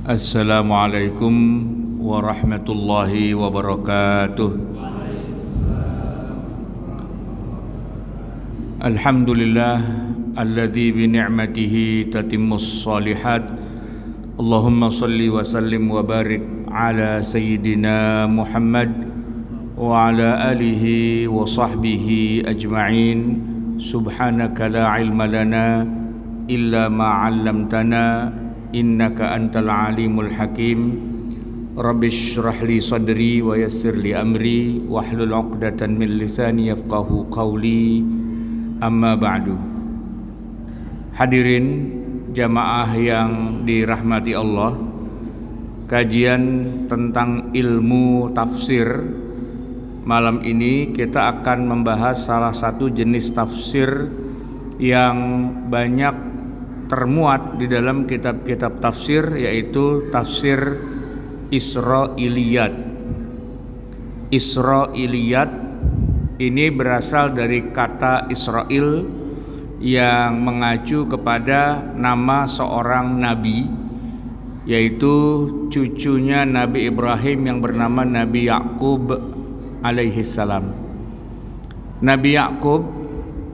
Assalamualaikum warahmatullahi wabarakatuh. Alhamdulillah alladzi bi ni'matihi tatimmus shalihat. Allahumma salli wa sallim wa barik ala sayyidina Muhammad wa ala alihi wa sahbihi ajma'in. Subhanaka la ilma lana illa ma 'allamtana innaka antal alimul hakim. Rabbi shrah li sadri wa yassir li amri wahlul 'uqdatan min lisani yafqahu qawli. Amma ba'du. Hadirin jamaah yang dirahmati Allah, kajian tentang ilmu tafsir malam ini kita akan membahas salah satu jenis tafsir yang banyak termuat di dalam kitab-kitab tafsir, yaitu tafsir Israiliyat. Israiliyat ini berasal dari kata Israel yang mengacu kepada nama seorang nabi, yaitu cucunya Nabi Ibrahim yang bernama Nabi Yakub alaihissalam. Nabi Yakub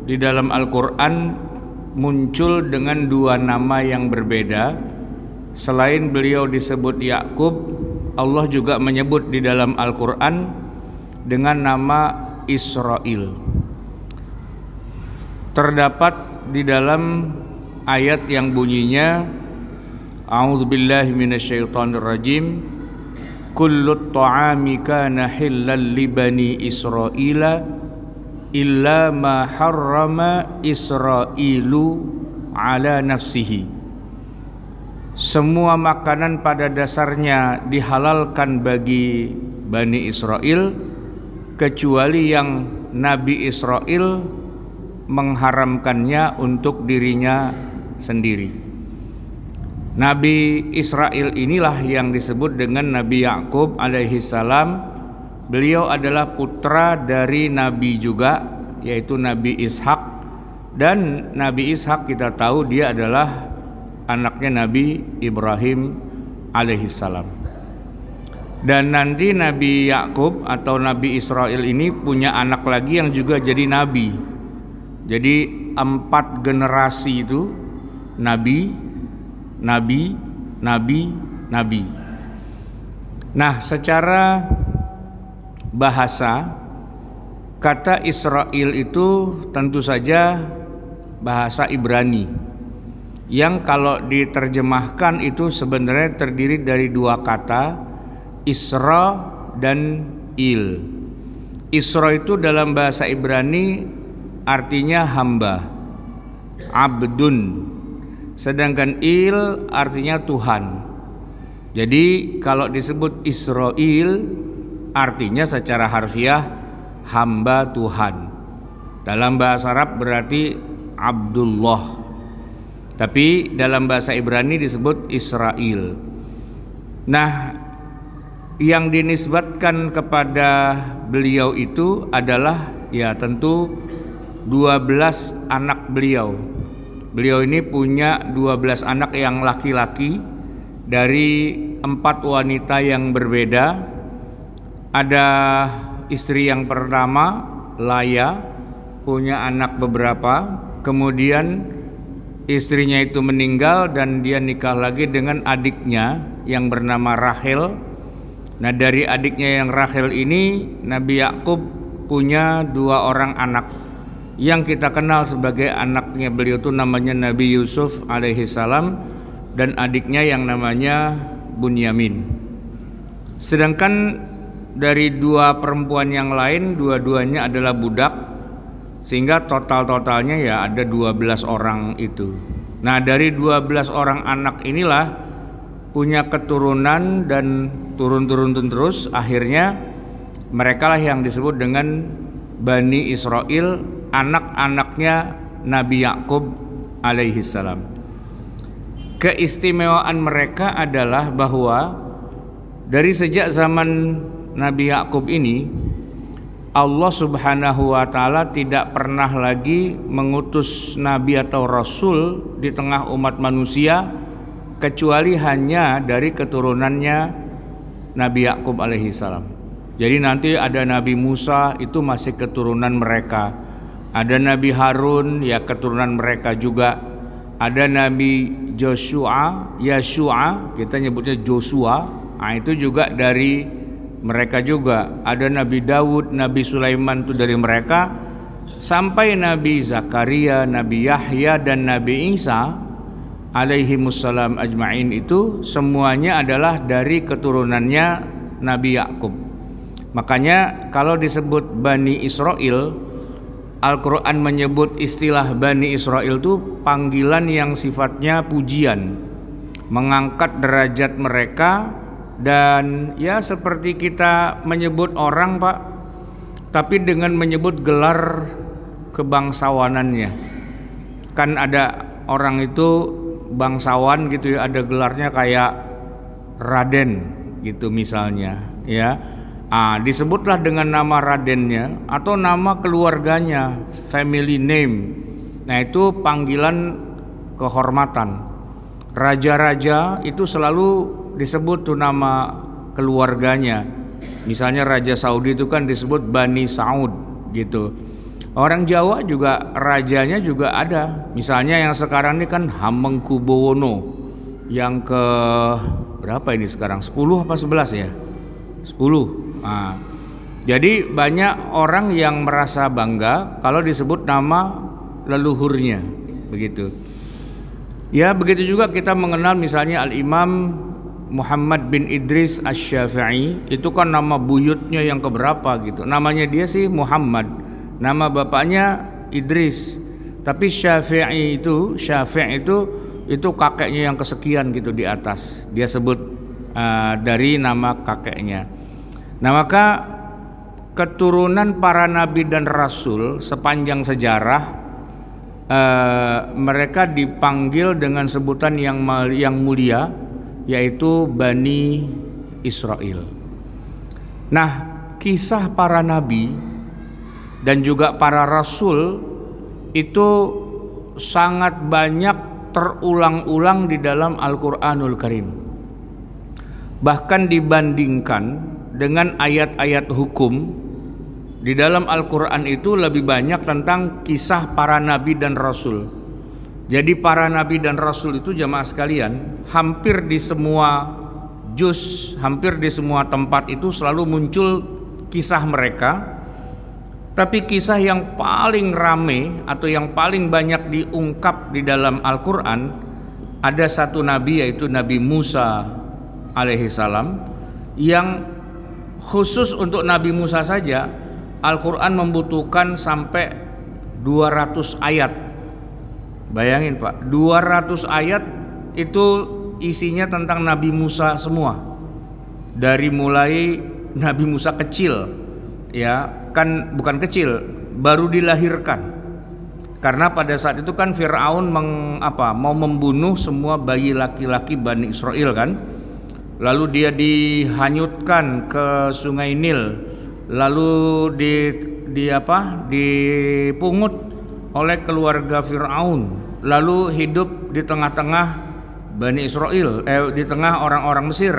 di dalam Al-Quran muncul dengan dua nama yang berbeda. Selain beliau disebut Yakub, Allah juga menyebut di dalam Al-Quran dengan nama Israel. Terdapat di dalam ayat yang bunyinya A'udzubillahi minasyaitonirrajim, kullut ta'ami kana hillal li bani Israila illa ma harrama Israilu ala nafsihi. Semua makanan pada dasarnya dihalalkan bagi Bani Israel, kecuali yang Nabi Israel mengharamkannya untuk dirinya sendiri. Nabi Israel inilah yang disebut dengan Nabi Yakub alaihissalam. Beliau adalah putra dari Nabi juga, yaitu Nabi Ishak. Dan Nabi Ishak kita tahu dia adalah anaknya Nabi Ibrahim alaihissalam. Dan nanti Nabi Yakub atau Nabi Israel ini punya anak lagi yang juga jadi nabi. Jadi 4 generasi itu nabi, nabi, nabi, nabi. Nah, secara bahasa, kata Israel itu tentu saja bahasa Ibrani yang kalau diterjemahkan itu sebenarnya terdiri dari 2 kata, Isra dan Il. Isra itu dalam bahasa Ibrani artinya hamba, abdun, sedangkan Il artinya Tuhan. Jadi kalau disebut Israel artinya secara harfiah hamba Tuhan. Dalam bahasa Arab berarti Abdullah, tapi dalam bahasa Ibrani disebut Israel. Nah, yang dinisbatkan kepada beliau itu adalah ya tentu 12 anak beliau. Beliau ini punya 12 anak yang laki-laki dari 4 wanita yang berbeda. Ada istri yang pertama, Laya, punya anak beberapa. Kemudian istrinya itu meninggal dan dia nikah lagi dengan adiknya yang bernama Rahel. Nah, dari adiknya yang Rahel ini Nabi Yakub punya 2 orang anak yang kita kenal sebagai anaknya beliau itu namanya Nabi Yusuf alaihissalam dan adiknya yang namanya Bunyamin. Sedangkan dari 2 perempuan yang lain, dua-duanya adalah budak, sehingga totalnya ya ada 12 orang itu. Nah, dari 12 orang anak inilah punya keturunan dan turun terus, akhirnya mereka lah yang disebut dengan Bani Israel, anak-anaknya Nabi Yakub alaihissalam. Keistimewaan mereka adalah bahwa dari sejak zaman Nabi Yakub ini, Allah Subhanahu wa Ta'ala tidak pernah lagi mengutus nabi atau rasul di tengah umat manusia kecuali hanya dari keturunannya Nabi Yakub alaihi salam. Jadi nanti ada Nabi Musa, itu masih keturunan mereka. Ada Nabi Harun, ya keturunan mereka juga. Ada Nabi Yeshua, kita nyebutnya Joshua, nah itu juga dari mereka juga. Ada Nabi Daud, Nabi Sulaiman, itu dari mereka. Sampai Nabi Zakaria, Nabi Yahya, dan Nabi Isa alaihimussalam ajma'in, itu semuanya adalah dari keturunannya Nabi Yakub. Makanya kalau disebut Bani Israel, Al-Quran menyebut istilah Bani Israel itu panggilan yang sifatnya pujian, mengangkat derajat mereka. Dan ya seperti kita menyebut orang, Pak, tapi dengan menyebut gelar kebangsawanannya. Kan ada orang itu bangsawan gitu ya, ada gelarnya kayak Raden gitu misalnya ya. Disebutlah dengan nama radennya atau nama keluarganya, family name. Nah itu panggilan kehormatan. Raja-raja itu selalu disebut tuh nama keluarganya. Misalnya Raja Saudi itu kan disebut Bani Saud gitu. Orang Jawa juga rajanya juga ada. Misalnya yang sekarang ini kan Hamengkubuwono, yang ke berapa ini sekarang? 10 apa 11 ya? 10. Jadi banyak orang yang merasa bangga kalau disebut nama leluhurnya, begitu. Ya begitu juga kita mengenal misalnya Al-Imam Muhammad bin Idris Asy-Syafi'i, itu kan nama buyutnya yang keberapa gitu. Namanya dia sih Muhammad, nama bapaknya Idris, tapi Syafi'i itu kakeknya yang kesekian gitu di atas. Dia sebut dari nama kakeknya. Nah maka keturunan para nabi dan rasul sepanjang sejarah, mereka dipanggil dengan sebutan yang mulia, yaitu Bani Israel. Nah kisah para nabi dan juga para rasul itu sangat banyak terulang-ulang di dalam Al-Quranul Karim. Bahkan dibandingkan dengan ayat-ayat hukum, di dalam Al-Quran itu lebih banyak tentang kisah para nabi dan rasul. Jadi para nabi dan rasul itu jamaah sekalian, hampir di semua juz, hampir di semua tempat itu selalu muncul kisah mereka. Tapi kisah yang paling rame atau yang paling banyak diungkap di dalam Al-Quran, ada satu nabi, yaitu Nabi Musa alaihi salam, yang khusus untuk Nabi Musa saja Al-Quran membutuhkan sampai 200 ayat. Bayangin Pak, 200 ayat itu isinya tentang Nabi Musa semua. Dari mulai Nabi Musa kecil, ya kan, bukan kecil, baru dilahirkan. Karena pada saat itu kan Fir'aun mau membunuh semua bayi laki-laki Bani Israel kan. Lalu dia dihanyutkan ke Sungai Nil, lalu dipungut oleh keluarga Fir'aun, lalu hidup di tengah-tengah Bani Israel, di tengah orang-orang Mesir.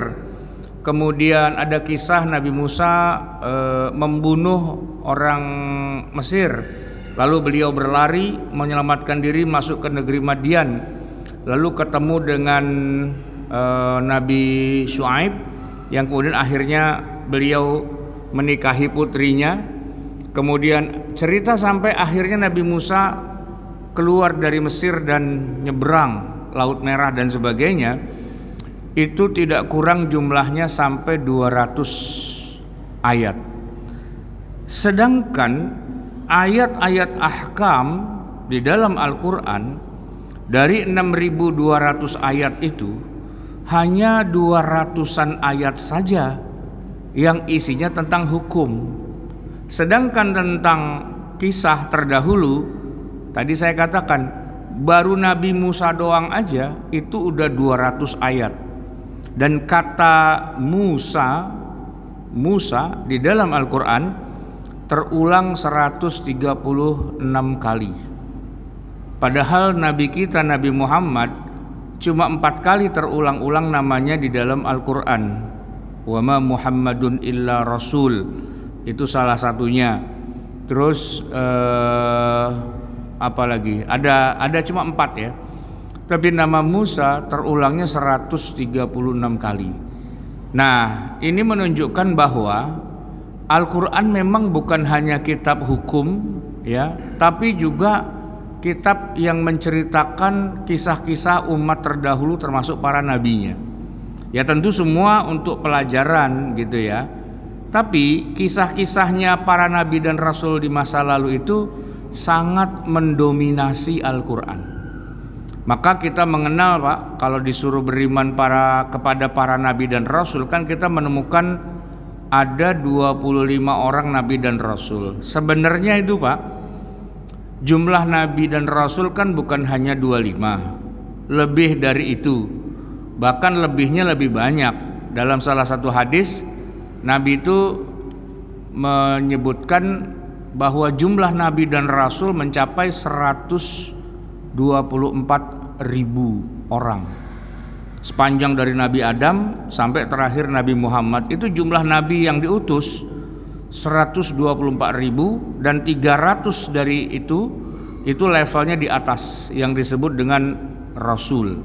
Kemudian ada kisah Nabi Musa membunuh orang Mesir, lalu beliau berlari menyelamatkan diri masuk ke negeri Madian, lalu ketemu dengan Nabi Syuaib, yang kemudian akhirnya beliau menikahi putrinya. Kemudian cerita sampai akhirnya Nabi Musa keluar dari Mesir dan nyebrang Laut Merah dan sebagainya. Itu tidak kurang jumlahnya sampai 200 ayat. Sedangkan ayat-ayat ahkam di dalam Al-Quran dari 6.200 ayat itu hanya 200-an ayat saja yang isinya tentang hukum. Sedangkan tentang kisah terdahulu, tadi saya katakan baru Nabi Musa doang aja itu udah 200 ayat. Dan kata Musa di dalam Al-Quran terulang 136 kali. Padahal Nabi kita Nabi Muhammad cuma 4 kali terulang-ulang namanya di dalam Al-Quran. Wa ma Muhammadun illa rasul, itu salah satunya. Terus apa lagi? Ada cuma 4 ya. Tapi nama Musa terulangnya 136 kali. Nah, ini menunjukkan bahwa Al-Quran memang bukan hanya kitab hukum ya, tapi juga kitab yang menceritakan kisah-kisah umat terdahulu termasuk para nabinya. Ya tentu semua untuk pelajaran gitu ya. Tapi kisah-kisahnya para nabi dan rasul di masa lalu itu sangat mendominasi Al-Quran. Maka kita mengenal Pak, kalau disuruh beriman kepada para nabi dan rasul, kan kita menemukan ada 25 orang nabi dan rasul. Sebenarnya itu Pak, jumlah nabi dan rasul kan bukan hanya 25, lebih dari itu. Bahkan lebihnya lebih banyak. Dalam salah satu hadis, Nabi itu menyebutkan bahwa jumlah nabi dan rasul mencapai 124.000 orang. Sepanjang dari Nabi Adam sampai terakhir Nabi Muhammad, itu jumlah nabi yang diutus 124.000, dan 300 dari itu levelnya di atas yang disebut dengan rasul.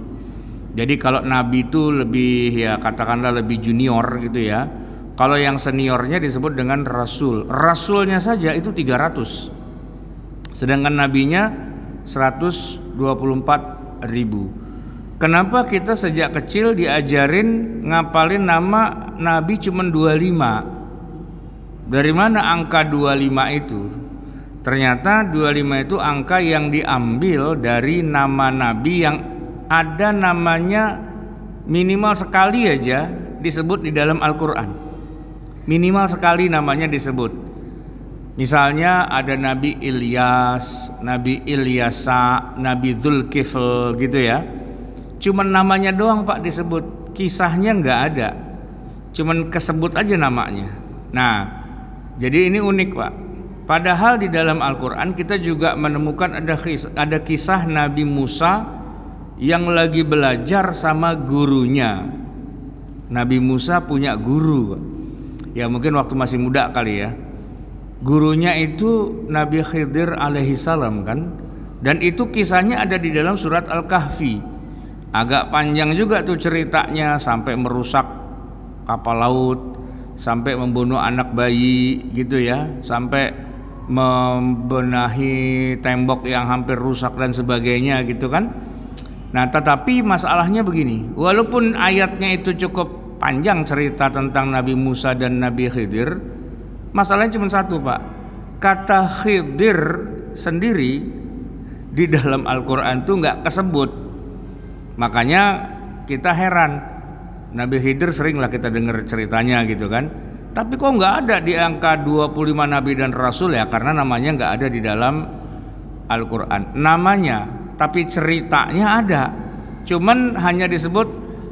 Jadi kalau nabi itu lebih ya katakanlah lebih junior gitu ya. Kalau yang seniornya disebut dengan rasul. Rasulnya saja itu 300. Sedangkan nabinya 124.000. Kenapa kita sejak kecil diajarin ngapalin nama nabi cuma 25? Dari mana angka 25 itu? Ternyata 25 itu angka yang diambil dari nama nabi yang ada namanya minimal sekali aja disebut di dalam Al-Quran. Minimal sekali namanya disebut. Misalnya ada Nabi Ilyas, Nabi Ilyasa, Nabi Dzulkifl gitu ya. Cuman namanya doang Pak disebut, kisahnya nggak ada. Cuman kesebut aja namanya. Nah, jadi ini unik Pak. Padahal di dalam Al-Quran kita juga menemukan ada kisah Nabi Musa yang lagi belajar sama gurunya. Nabi Musa punya guru, ya mungkin waktu masih muda kali ya. Gurunya itu Nabi Khidir alaihi salam kan. Dan itu kisahnya ada di dalam surat Al-Kahfi. Agak panjang juga tuh ceritanya, sampai merusak kapal laut, sampai membunuh anak bayi gitu ya, sampai membenahi tembok yang hampir rusak dan sebagainya gitu kan. Nah, tetapi masalahnya begini, walaupun ayatnya itu cukup panjang cerita tentang Nabi Musa dan Nabi Khidir, masalahnya cuma satu Pak. Kata Khidir sendiri di dalam Al-Quran itu nggak kesebut. Makanya kita heran, Nabi Khidir seringlah kita dengar ceritanya gitu kan. Tapi kok nggak ada di angka 25 Nabi dan Rasul ya, karena namanya nggak ada di dalam Al-Quran. Namanya tapi ceritanya ada, cuman hanya disebut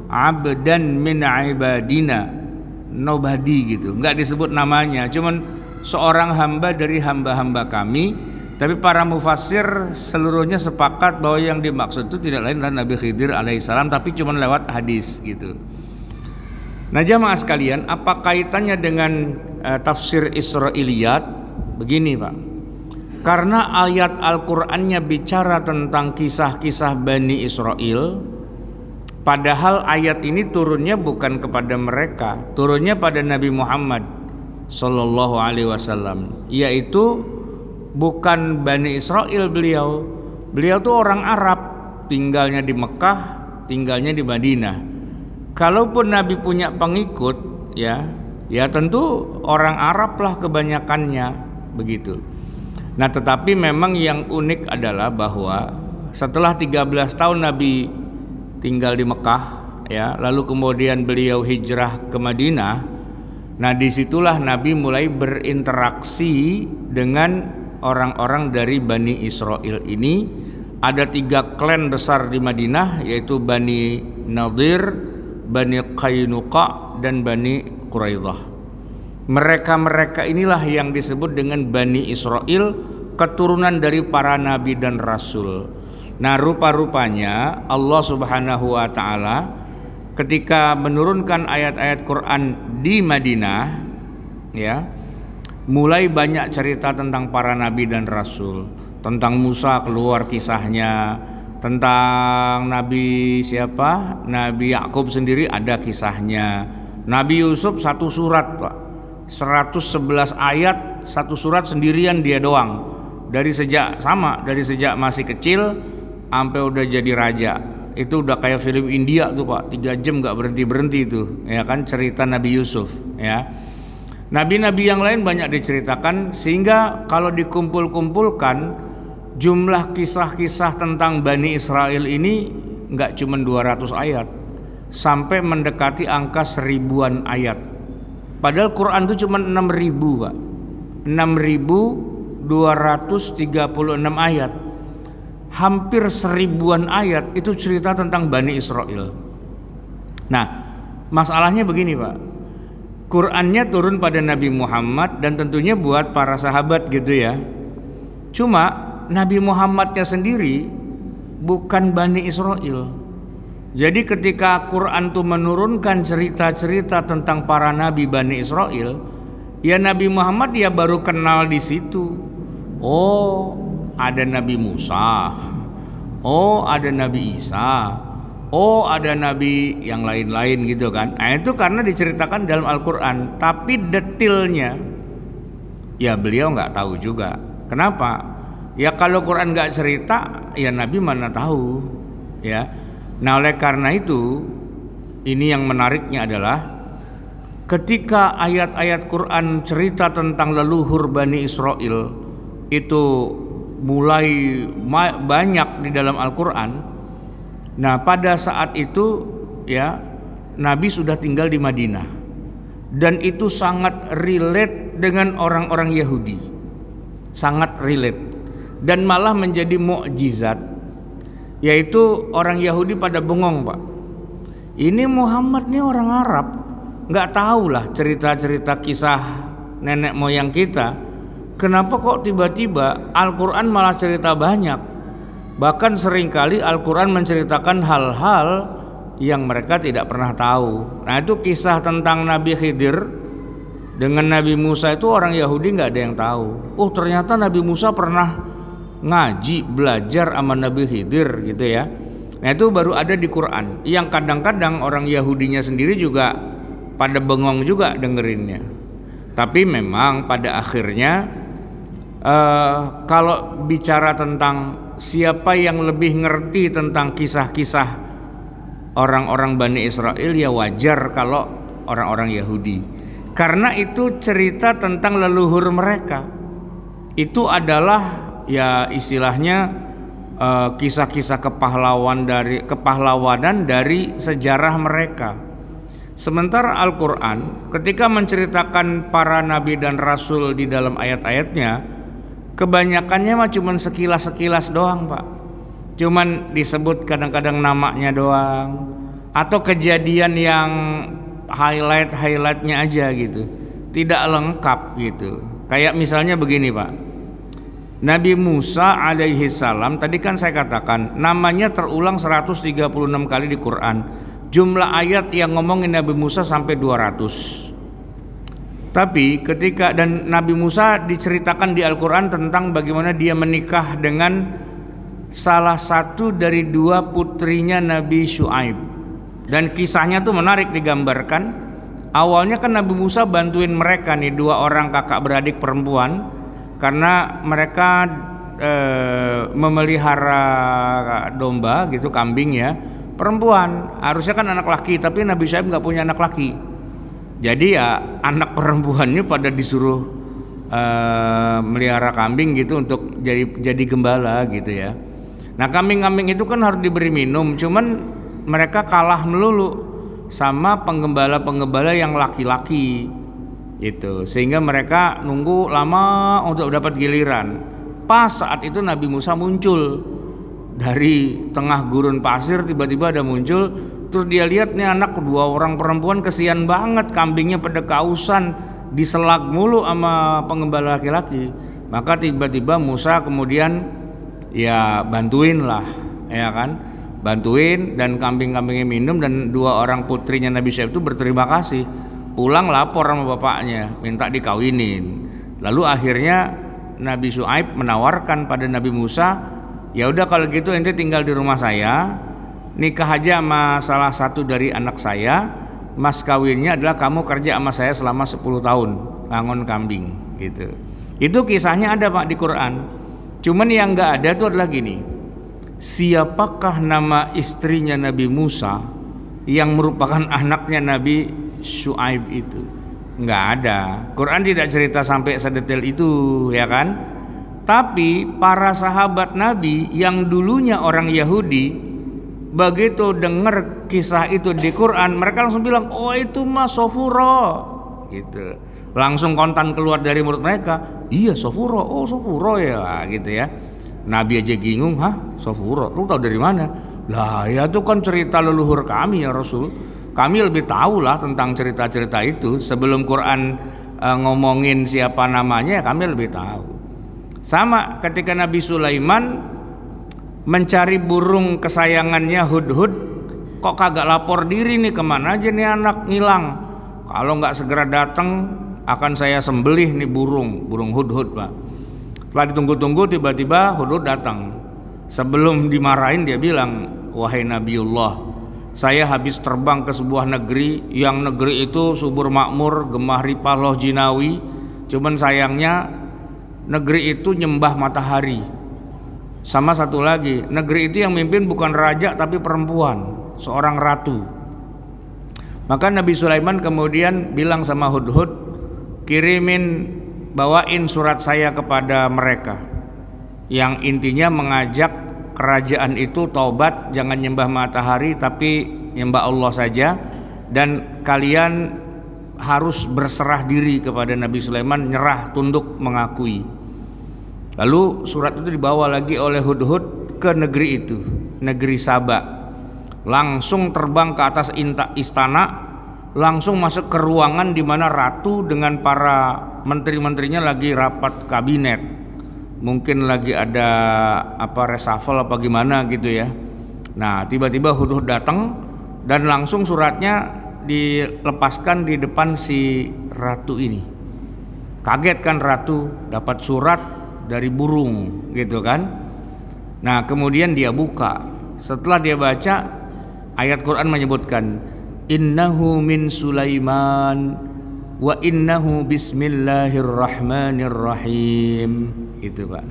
abdan min ibadina, nobody gitu, nggak disebut namanya, cuman seorang hamba dari hamba-hamba kami. Tapi para mufassir seluruhnya sepakat bahwa yang dimaksud itu tidak lain adalah Nabi Khidir alaihissalam, tapi cuman lewat hadis gitu. Nah jamaah sekalian, apa kaitannya dengan tafsir Israiliyat? Begini Pak, karena ayat Al-Qur'annya bicara tentang kisah-kisah Bani Israel, padahal ayat ini turunnya bukan kepada mereka, turunnya pada Nabi Muhammad sallallahu alaihi wasallam, yaitu bukan Bani Israel beliau. Beliau tuh orang Arab, tinggalnya di Mekah, tinggalnya di Madinah. Kalaupun Nabi punya pengikut ya tentu orang Arab lah kebanyakannya begitu. Nah tetapi memang yang unik adalah bahwa setelah 13 tahun Nabi tinggal di Mekah ya, lalu kemudian beliau hijrah ke Madinah. Nah disitulah Nabi mulai berinteraksi dengan orang-orang dari Bani Israel ini. Ada 3 klan besar di Madinah, yaitu Bani Nadir, Bani Qainuqa, dan Bani Quraidah. Mereka inilah yang disebut dengan Bani Israel, keturunan dari para nabi dan rasul. Nah, rupa-rupanya Allah Subhanahu wa taala ketika menurunkan ayat-ayat Quran di Madinah, ya, mulai banyak cerita tentang para nabi dan rasul, tentang Musa keluar kisahnya, tentang Nabi siapa? Nabi Yakub sendiri ada kisahnya. Nabi Yusuf satu surat, Pak. 111 ayat, satu surat sendirian dia doang. Dari sejak masih kecil sampai udah jadi raja. Itu udah kayak film India tuh, Pak. 3 jam nggak berhenti itu, ya kan, cerita Nabi Yusuf, ya. Nabi-nabi yang lain banyak diceritakan, sehingga kalau dikumpul-kumpulkan jumlah kisah-kisah tentang Bani Israel ini nggak cuma 200 ayat, sampai mendekati angka 1000-an ayat. Padahal Quran itu cuma 6.000, Pak. 6.236 ayat. Hampir 1000-an ayat itu cerita tentang Bani Israel. Nah, masalahnya begini, Pak. Qurannya turun pada Nabi Muhammad dan tentunya buat para sahabat gitu ya. Cuma Nabi Muhammadnya sendiri bukan Bani Israel. Jadi ketika Quran tuh menurunkan cerita-cerita tentang para nabi Bani Israel, ya Nabi Muhammad ya baru kenal di situ. Oh, ada Nabi Musa. Oh, ada Nabi Isa. Oh, ada nabi yang lain-lain gitu kan. Nah, itu karena diceritakan dalam Al-Quran. Tapi detailnya ya beliau nggak tahu juga. Kenapa? Ya kalau Quran nggak cerita, ya Nabi mana tahu, ya. Nah, oleh karena itu, ini yang menariknya adalah ketika ayat-ayat Quran cerita tentang leluhur Bani Israel itu mulai banyak di dalam Al-Quran. Nah, pada saat itu ya Nabi sudah tinggal di Madinah, dan itu sangat relate dengan orang-orang Yahudi, sangat relate, dan malah menjadi mukjizat, yaitu orang Yahudi pada bengong, Pak. Ini Muhammad nih orang Arab, nggak tahu lah cerita-cerita kisah nenek moyang kita. Kenapa kok tiba-tiba Al-Quran malah cerita banyak? Bahkan seringkali Al-Quran menceritakan hal-hal yang mereka tidak pernah tahu. Nah, itu kisah tentang Nabi Khidir dengan Nabi Musa itu orang Yahudi nggak ada yang tahu. Oh, ternyata Nabi Musa pernah ngaji, belajar sama Nabi Khidir gitu ya. Nah, itu baru ada di Quran, yang kadang-kadang orang Yahudinya sendiri juga pada bengong juga dengerinnya. Tapi memang pada akhirnya kalau bicara tentang siapa yang lebih ngerti tentang kisah-kisah orang-orang Bani Israel, ya wajar kalau orang-orang Yahudi, karena itu cerita tentang leluhur mereka. Itu adalah ya istilahnya kisah-kisah kepahlawanan dari sejarah mereka. Sementara Al-Quran ketika menceritakan para nabi dan rasul di dalam ayat-ayatnya, kebanyakannya mah cuman sekilas-sekilas doang, Pak. Cuman disebut kadang-kadang namanya doang, atau kejadian yang highlightnya aja gitu, tidak lengkap gitu. Kayak misalnya begini, Pak. Nabi Musa alaihi salam, tadi kan saya katakan namanya terulang 136 kali di Quran. Jumlah ayat yang ngomongin Nabi Musa sampai 200. Tapi ketika dan Nabi Musa diceritakan di Al-Quran tentang bagaimana dia menikah dengan salah satu dari 2 putrinya Nabi Syuaib. Dan kisahnya tuh menarik digambarkan. Awalnya kan Nabi Musa bantuin mereka nih, 2 orang kakak beradik perempuan, karena mereka memelihara domba gitu, kambing ya, perempuan. Harusnya kan anak laki, tapi Nabi Syuaib nggak punya anak laki. Jadi ya anak perempuannya pada disuruh melihara kambing gitu untuk jadi gembala gitu ya. Nah, kambing-kambing itu kan harus diberi minum, cuman mereka kalah melulu sama penggembala-penggembala yang laki-laki gitu, sehingga mereka nunggu lama untuk dapat giliran. Pas saat itu Nabi Musa muncul dari tengah gurun pasir, tiba-tiba ada muncul. Terus dia lihat nih anak 2 orang perempuan, kesian banget, kambingnya pada kausan, diselak mulu sama penggembala laki-laki. Maka tiba-tiba Musa kemudian ya bantuin lah ya kan, bantuin dan kambing-kambingnya minum, dan 2 orang putrinya Nabi Syuaib itu berterima kasih, pulang lapor sama bapaknya minta dikawinin. Lalu akhirnya Nabi Syuaib menawarkan pada Nabi Musa, ya udah kalau gitu ente tinggal di rumah saya, nikah aja sama salah satu dari anak saya, mas kawinnya adalah kamu kerja sama saya selama 10 tahun ngangon kambing gitu. Itu kisahnya ada Pak di Quran. Cuman yang nggak ada itu adalah gini, siapakah nama istrinya Nabi Musa yang merupakan anaknya Nabi Syuaib itu? Nggak ada. Quran tidak cerita sampai sedetail itu, ya kan? Tapi para sahabat Nabi yang dulunya orang Yahudi, begitu dengar kisah itu di Quran, mereka langsung bilang, oh itu mah Sofuro gitu. Langsung kontan keluar dari mulut mereka, iya Sofuro, oh Sofuro ya gitu ya. Nabi aja bingung, hah Sofuro, lu tahu dari mana? Lah ya itu kan cerita leluhur kami ya Rasul, kami lebih tahu lah tentang cerita-cerita itu. Sebelum Quran ngomongin siapa namanya, kami lebih tahu. Sama ketika Nabi Sulaiman mencari burung kesayangannya Hudhud, kok kagak lapor diri nih, kemana aja nih anak ngilang, kalau nggak segera datang akan saya sembelih nih burung Hudhud Pak. Setelah ditunggu-tunggu tiba-tiba Hudhud datang. Sebelum dimarahin dia bilang, wahai Nabiullah, saya habis terbang ke sebuah negeri yang negeri itu subur makmur, gemah ripah loh jinawi, cuman sayangnya negeri itu nyembah matahari. Sama satu lagi, negeri itu yang mimpin bukan raja tapi perempuan, seorang ratu. Maka Nabi Sulaiman kemudian bilang sama Hudhud, kirimin, bawain surat saya kepada mereka, yang intinya mengajak kerajaan itu taubat, jangan nyembah matahari tapi nyembah Allah saja, dan kalian harus berserah diri kepada Nabi Sulaiman, nyerah tunduk mengakui. Lalu surat itu dibawa lagi oleh Hudhud ke negeri itu, negeri Saba. Langsung terbang ke atas istana, langsung masuk ke ruangan di mana ratu dengan para menteri-menterinya lagi rapat kabinet. Mungkin lagi ada reshuffle apa gimana gitu ya. Nah, tiba-tiba Hudhud datang dan langsung suratnya dilepaskan di depan si ratu ini. Kaget kan ratu, dapat surat dari burung gitu kan. Nah, kemudian dia buka. Setelah dia baca, ayat Quran menyebutkan, innahu min Sulaiman wa innahu bismillahirrahmanirrahim, gitu Pak.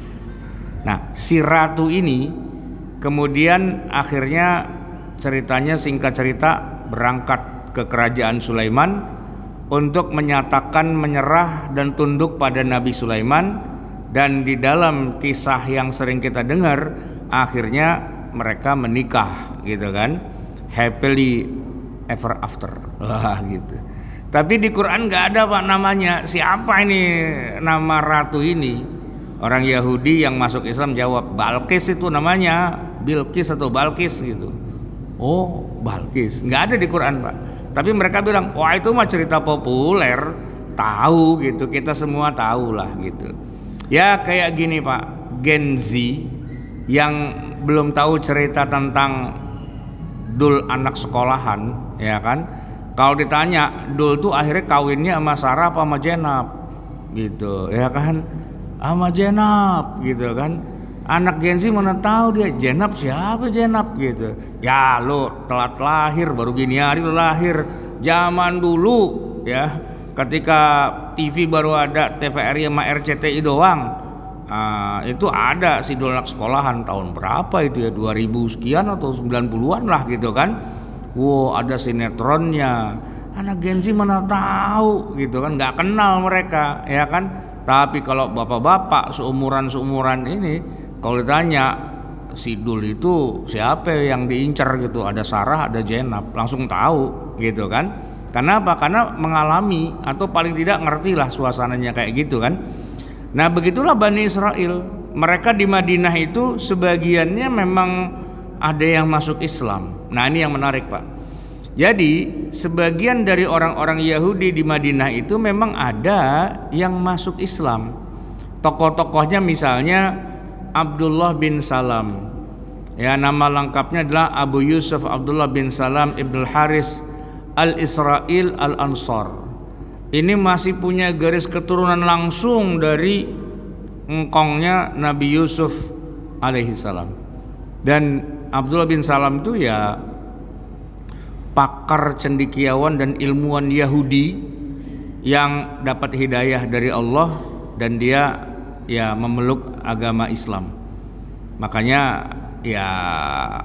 Nah, si ratu ini kemudian akhirnya ceritanya, singkat cerita, berangkat ke kerajaan Sulaiman untuk menyatakan menyerah dan tunduk pada Nabi Sulaiman. Dan di dalam kisah yang sering kita dengar, akhirnya mereka menikah gitu kan, happily ever after. Wah gitu. Tapi di Quran nggak ada Pak namanya. Siapa ini nama ratu ini? Orang Yahudi yang masuk Islam jawab, Balkis itu namanya, Bilqis atau Balkis gitu. Oh Balkis, nggak ada di Quran Pak. Tapi mereka bilang, wah itu mah cerita populer, tahu gitu, kita semua tahu lah gitu. Ya kayak gini Pak, Gen Z yang belum tahu cerita tentang Dul anak sekolahan, ya kan? Kalau ditanya, Dul tuh akhirnya kawinnya sama Sarah apa sama Jenab, gitu, ya kan? Sama Jenab, gitu kan? Anak Gen Z mana tahu dia Jenab siapa Jenab gitu? Ya lo telat lahir, baru gini hari lo lahir. Zaman dulu ya, ketika TV baru ada TVRI sama RCTI doang, itu ada si Dul anak sekolahan tahun berapa itu ya, 2000 sekian atau 90-an lah gitu kan. Wow, ada sinetronnya. Anak Gen Z mana tahu gitu kan, nggak kenal mereka ya kan. Tapi kalau bapak-bapak seumuran ini, kalau ditanya si Dul itu siapa yang diincar gitu, ada Sarah ada Jenab, langsung tahu gitu kan. Kenapa? Karena mengalami atau paling tidak ngerti lah suasananya kayak gitu kan. Nah begitulah Bani Israel. Mereka di Madinah itu sebagiannya memang ada yang masuk Islam. Nah ini yang menarik Pak. Jadi sebagian dari orang-orang Yahudi di Madinah itu memang ada yang masuk Islam. Tokoh-tokohnya misalnya Abdullah bin Salam. Ya, nama lengkapnya adalah Abu Yusuf Abdullah bin Salam ibn Haris al-Israil al-Ansar. Ini masih punya garis keturunan langsung dari engkongnya Nabi Yusuf alaihi salam. Dan Abdullah bin Salam itu ya pakar cendekiawan dan ilmuwan Yahudi yang dapat hidayah dari Allah, dan dia ya memeluk agama Islam. Makanya ya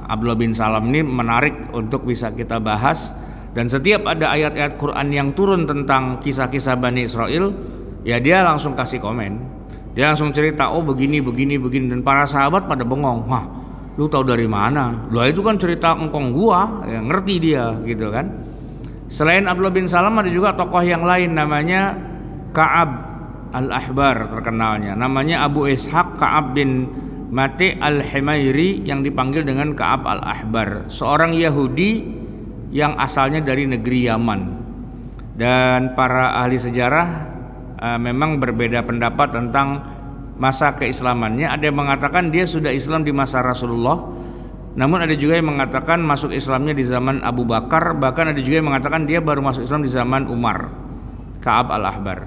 Abdullah bin Salam ini menarik untuk bisa kita bahas, dan setiap ada ayat-ayat Quran yang turun tentang kisah-kisah Bani Israel, ya dia langsung kasih komen, dia langsung cerita, oh begini, dan para sahabat pada bengong, wah lu tahu dari mana? Lu itu kan cerita engkong gua, ya ngerti dia gitu kan. Selain Abdullah bin Salam ada juga tokoh yang lain namanya Ka'ab al-Ahbar terkenalnya, namanya Abu Ishaq Ka'ab bin Mati al-Himairi yang dipanggil dengan Ka'ab al-Ahbar, seorang Yahudi yang asalnya dari negeri Yaman. Dan para ahli sejarah memang berbeda pendapat tentang masa keislamannya. Ada yang mengatakan dia sudah Islam di masa Rasulullah, namun ada juga yang mengatakan masuk Islamnya di zaman Abu Bakar, bahkan ada juga yang mengatakan dia baru masuk Islam di zaman Umar. Ka'ab al-Ahbar.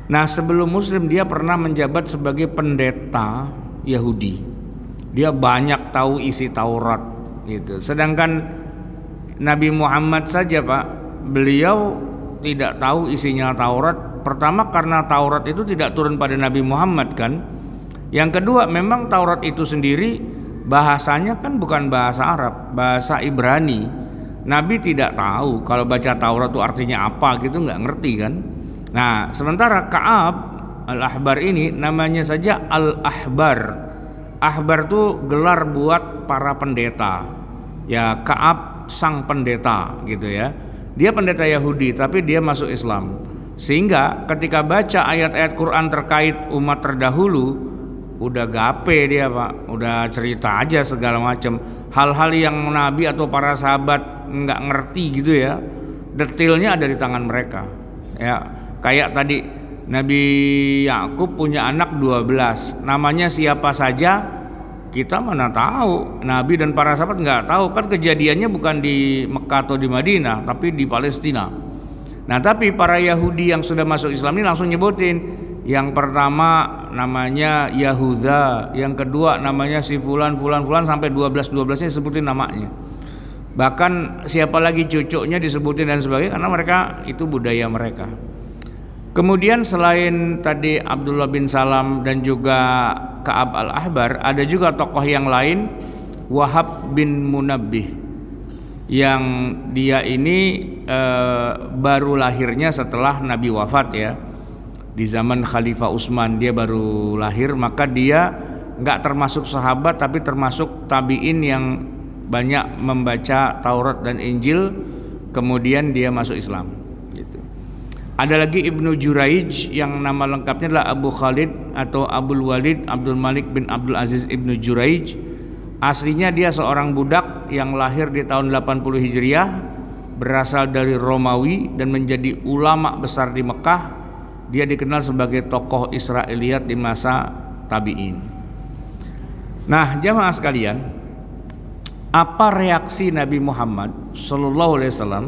Nah, sebelum Muslim dia pernah menjabat sebagai pendeta Yahudi. Dia banyak tahu isi Taurat gitu. Sedangkan Nabi Muhammad saja Pak, beliau tidak tahu isinya Taurat. Pertama karena Taurat itu tidak turun pada Nabi Muhammad kan. Yang kedua memang Taurat itu sendiri bahasanya kan bukan bahasa Arab, bahasa Ibrani. Nabi tidak tahu kalau baca Taurat itu artinya apa gitu, nggak ngerti kan. Nah, sementara Ka'ab al-Ahbar ini namanya saja al-Ahbar. Ahbar itu gelar buat para pendeta. Ya, Ka'ab sang pendeta gitu ya. Dia pendeta Yahudi tapi dia masuk Islam. Sehingga ketika baca ayat-ayat Quran terkait umat terdahulu, udah gape dia Pak, udah cerita aja segala macam. Hal-hal yang Nabi atau para sahabat nggak ngerti gitu ya, detailnya ada di tangan mereka. Ya, kayak tadi Nabi Yakub punya anak 12, namanya siapa saja kita mana tahu. Nabi dan para sahabat nggak tahu, kan kejadiannya bukan di Mekah atau di Madinah tapi di Palestina. Nah, tapi para Yahudi yang sudah masuk Islam ini langsung nyebutin, yang pertama namanya Yahuda, yang kedua namanya si fulan sampai 12-12-nya disebutin namanya. Bahkan siapa lagi cucunya disebutin dan sebagainya, karena mereka itu budaya mereka. Kemudian selain tadi Abdullah bin Salam dan juga Ka'ab al-Ahbar, ada juga tokoh yang lain, Wahab bin Munabbih, yang dia ini baru lahirnya setelah Nabi wafat ya, di zaman Khalifah Utsman dia baru lahir. Maka dia nggak termasuk sahabat tapi termasuk tabi'in yang banyak membaca Taurat dan Injil, kemudian dia masuk Islam gitu. Ada lagi Ibnu Juraij yang nama lengkapnya adalah Abu Khalid atau Abdul Walid Abdul Malik bin Abdul Aziz Ibnu Juraij. Aslinya dia seorang budak yang lahir di tahun 80 Hijriah, berasal dari Romawi dan menjadi ulama besar di Mekah. Dia dikenal sebagai tokoh Israiliyat di masa tabi'in. Nah, jamaah sekalian, apa reaksi Nabi Muhammad sallallahu alaihi wasallam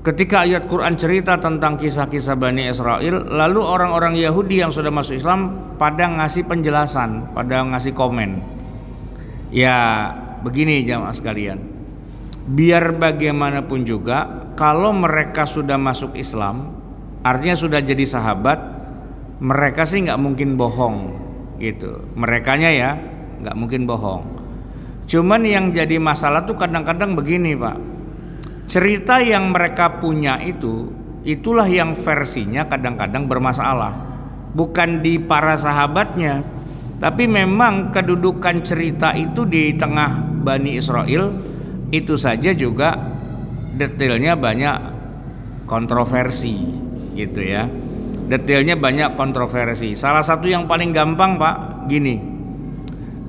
ketika ayat Quran cerita tentang kisah-kisah Bani Israel, lalu orang-orang Yahudi yang sudah masuk Islam pada ngasih penjelasan, pada ngasih komen. Ya, begini jamaah sekalian, biar bagaimanapun juga kalau mereka sudah masuk Islam, artinya sudah jadi sahabat, mereka sih nggak mungkin bohong gitu. Merekanya ya nggak mungkin bohong. Cuman yang jadi masalah tuh kadang-kadang begini Pak, cerita yang mereka punya itu, itulah yang versinya kadang-kadang bermasalah. Bukan di para sahabatnya, tapi memang kedudukan cerita itu di tengah Bani Israel itu saja juga detailnya banyak kontroversi gitu ya. Detailnya banyak kontroversi. Salah satu yang paling gampang Pak, gini.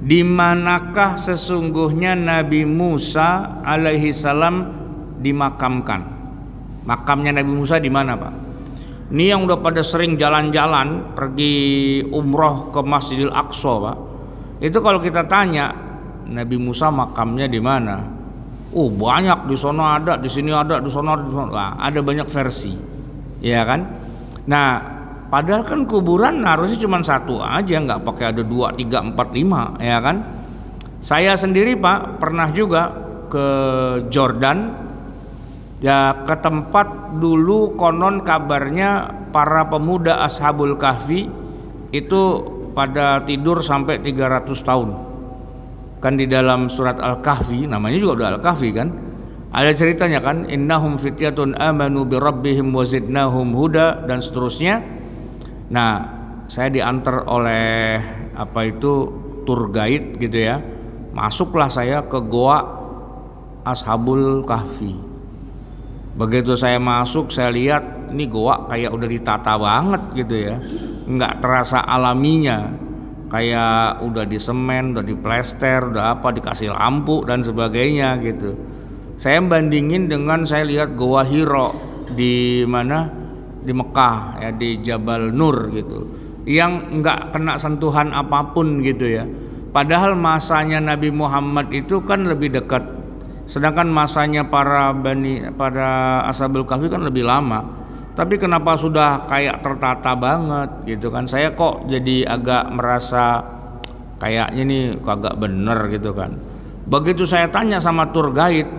Di manakah sesungguhnya Nabi Musa alaihi salam dimakamkan? Makamnya Nabi Musa di mana Pak? Ini yang udah pada sering jalan-jalan pergi umroh ke Masjidil Aqsa Pak. Itu kalau kita tanya, Nabi Musa makamnya di mana? Oh banyak, di sono ada, di sini ada, di sono ada, di sono. Nah, ada banyak versi, ya kan? Nah, padahal kan kuburan harusnya cuma satu aja, nggak pakai ada 2, 3, 4, 5, ya kan? Saya sendiri Pak pernah juga ke Jordan, ya ke tempat dulu konon kabarnya para pemuda Ashabul Kahfi itu pada tidur sampai 300 tahun. Kan di dalam surat Al-Kahfi, namanya juga udah Al-Kahfi kan, ada ceritanya kan, innahum fityatun amanu bi rabbihim wazidnahum huda dan seterusnya. Nah, saya diantar oleh tour guide gitu ya. Masuklah saya ke goa Ashabul Kahfi. Begitu saya masuk, saya lihat ini goa kayak udah ditata banget gitu ya, nggak terasa alaminya, kayak udah di semen, udah di plester, udah dikasih lampu dan sebagainya gitu. Saya bandingin dengan saya lihat goa Hiro di mana, di Mekah ya, di Jabal Nur gitu, yang nggak kena sentuhan apapun gitu ya. Padahal masanya Nabi Muhammad itu kan lebih dekat, sedangkan masanya para Ashabul Kahfi kan lebih lama. Tapi kenapa sudah kayak tertata banget gitu kan? Saya kok jadi agak merasa kayaknya nih kagak bener gitu kan. Begitu saya tanya sama tour guide,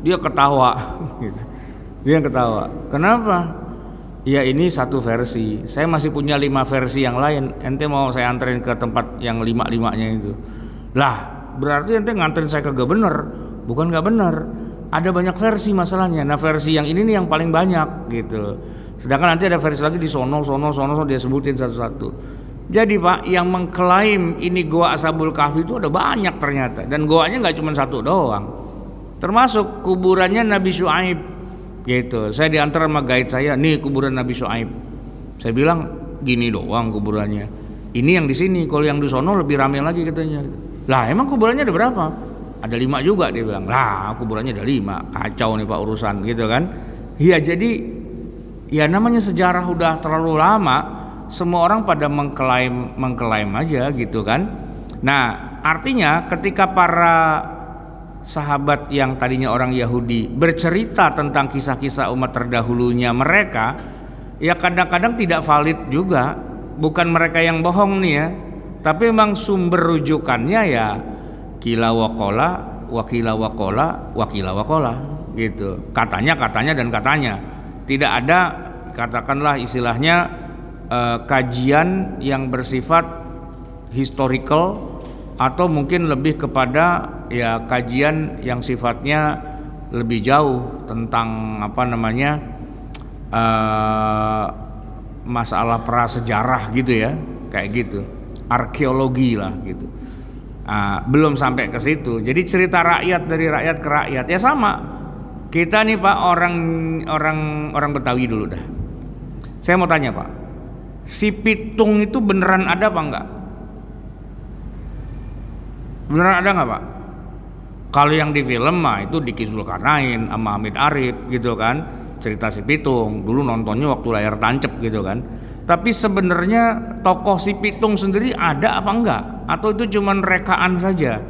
dia ketawa gitu. Dia ketawa. Kenapa? Ya ini satu versi. Saya masih punya 5 versi yang lain. Ente mau saya anterin ke tempat yang 5-5-nya itu. Lah, berarti ente nganterin saya kagak bener. Bukan nggak bener, ada banyak versi masalahnya. Nah versi yang ini nih yang paling banyak gitu. Sedangkan nanti ada versi lagi di sono dia sebutin satu-satu. Jadi Pak, yang mengklaim ini goa Ashabul Kahfi itu ada banyak ternyata. Dan goanya nggak cuma satu doang, termasuk kuburannya Nabi Syuaib gitu. Saya diantar sama guide saya, nih kuburan Nabi Syuaib. Saya bilang gini doang kuburannya. Ini yang di sini, kalau yang di sono lebih ramai lagi katanya. Lah emang kuburannya ada berapa? Ada 5 juga, dia bilang. Lah kuburannya ada 5, kacau nih Pak urusan gitu kan. Ya jadi ya namanya sejarah udah terlalu lama, semua orang pada mengklaim aja gitu kan. Nah artinya ketika para sahabat yang tadinya orang Yahudi bercerita tentang kisah-kisah umat terdahulunya mereka, ya kadang-kadang tidak valid juga. Bukan mereka yang bohong nih ya, tapi memang sumber rujukannya ya kila wakola, wakila wakola, wakila wakola gitu. Katanya dan katanya. Tidak ada katakanlah istilahnya kajian yang bersifat historical atau mungkin lebih kepada ya kajian yang sifatnya lebih jauh tentang masalah prasejarah gitu ya, kayak gitu. Arkeologi lah gitu. Belum sampai ke situ. Jadi cerita rakyat dari rakyat ke rakyat ya sama. Kita nih Pak orang Betawi dulu dah. Saya mau tanya Pak, si pitung itu beneran ada apa enggak? Beneran ada nggak Pak? Kalau yang di film mah itu Diki Zulkarnain sama Hamid Arif gitu kan, cerita si pitung. Dulu nontonnya waktu layar tancep gitu kan. Tapi sebenarnya tokoh si pitung sendiri ada apa enggak? Atau itu cuman rekaan saja?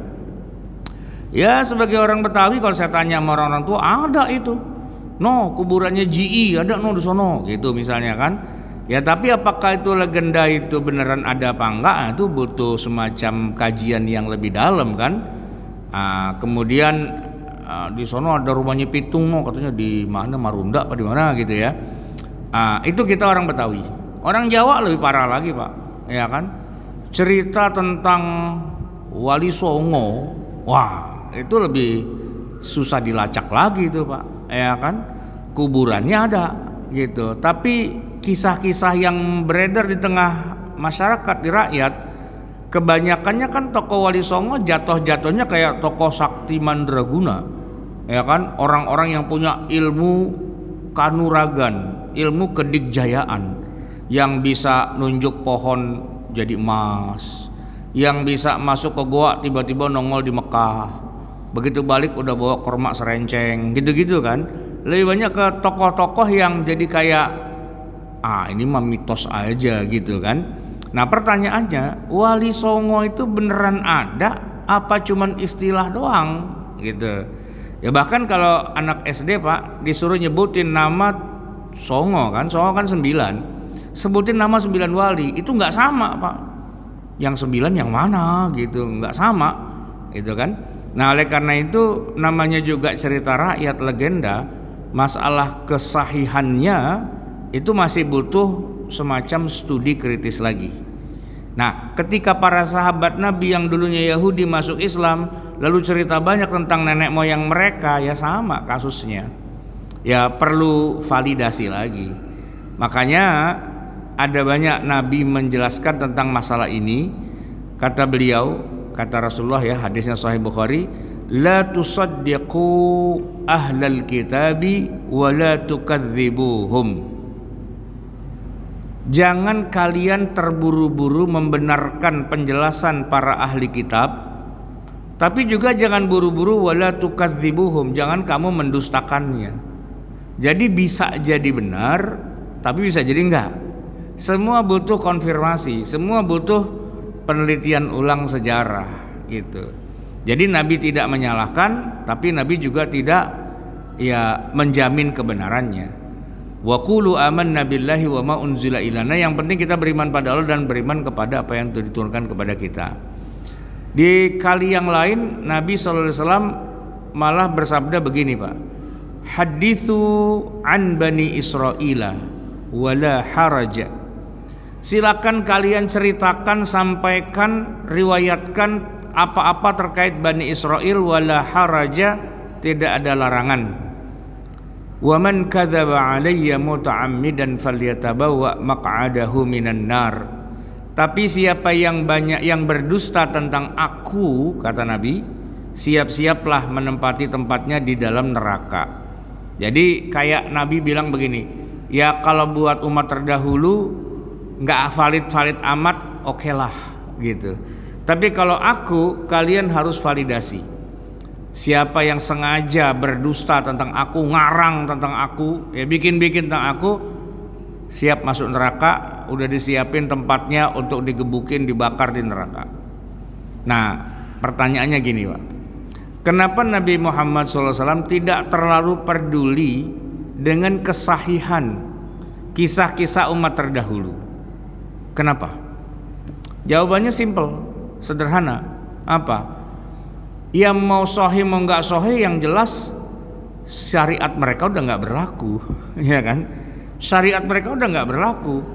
Ya sebagai orang Betawi kalau saya tanya sama orang-orang tua, ada itu. No, kuburannya GI ada no di sono gitu misalnya kan. Ya tapi apakah itu legenda itu beneran ada apa enggak? Itu butuh semacam kajian yang lebih dalam kan. Kemudian di sono ada rumahnya pitung no, katanya di mana Marunda apa di mana gitu ya. Itu kita orang Betawi. Orang Jawa lebih parah lagi Pak, ya kan? Cerita tentang Wali Songo, wah itu lebih susah dilacak lagi itu Pak, ya kan? Kuburannya ada gitu, tapi kisah-kisah yang beredar di tengah masyarakat, di rakyat, kebanyakannya kan tokoh Wali Songo jatuh-jatuhnya kayak tokoh sakti mandraguna, ya kan? Orang-orang yang punya ilmu kanuragan, ilmu kedikjayaan, yang bisa nunjuk pohon jadi emas, yang bisa masuk ke goa tiba-tiba nongol di Mekah, begitu balik udah bawa korma serenceng, gitu-gitu kan. Lebih banyak ke tokoh-tokoh yang jadi kayak ini mah mitos aja gitu kan. Nah pertanyaannya, Wali Songo itu beneran ada apa cuman istilah doang gitu. Ya bahkan kalau anak SD Pak disuruh nyebutin nama Songo kan 9, sebutin nama 9 wali, itu nggak sama Pak. Yang 9 yang mana gitu, nggak sama gitu kan. Nah oleh karena itu namanya juga cerita rakyat legenda, masalah kesahihannya itu masih butuh semacam studi kritis lagi. Nah ketika para sahabat Nabi yang dulunya Yahudi masuk Islam, lalu cerita banyak tentang nenek moyang mereka, ya sama kasusnya, ya perlu validasi lagi. Makanya ada banyak Nabi menjelaskan tentang masalah ini. Kata beliau, kata Rasulullah ya, hadisnya Sahih Bukhari, la tusaddiqu ahlal kitabi wa la tukadzibuhum. Jangan kalian terburu-buru membenarkan penjelasan para ahli kitab, tapi juga jangan buru-buru wala tukadzibuhum, jangan kamu mendustakannya. Jadi bisa jadi benar, tapi bisa jadi enggak. Semua butuh konfirmasi, semua butuh penelitian ulang sejarah gitu. Jadi Nabi tidak menyalahkan, tapi Nabi juga tidak ya menjamin kebenarannya. Wa qulu amanna billahi wa ma unzila ilana, yang penting kita beriman pada Allah dan beriman kepada apa yang diturunkan kepada kita. Di kali yang lain Nabi SAW malah bersabda begini Pak, hadithu an bani Israila wala haraja. Silakan kalian ceritakan, sampaikan, riwayatkan apa-apa terkait Bani Israel, wala haraja, tidak ada larangan. Wa man kadzaba alayya muta'ammidan falyatabawwa maq'adahu minan nar. Tapi siapa yang banyak yang berdusta tentang aku, kata Nabi, siap-siaplah menempati tempatnya di dalam neraka. Jadi kayak Nabi bilang begini, ya kalau buat umat terdahulu nggak valid amat, oke lah gitu. Tapi kalau aku, kalian harus validasi. Siapa yang sengaja berdusta tentang aku, ngarang tentang aku, ya bikin-bikin tentang aku, siap masuk neraka, udah disiapin tempatnya untuk digebukin, dibakar di neraka. Nah, pertanyaannya gini Pak, kenapa Nabi Muhammad SAW tidak terlalu peduli dengan kesahihan kisah-kisah umat terdahulu? Kenapa? Jawabannya simple, sederhana. Apa? Yang mau sahih mau nggak sahih, yang jelas syariat mereka udah nggak berlaku, ya kan? Syariat mereka udah nggak berlaku.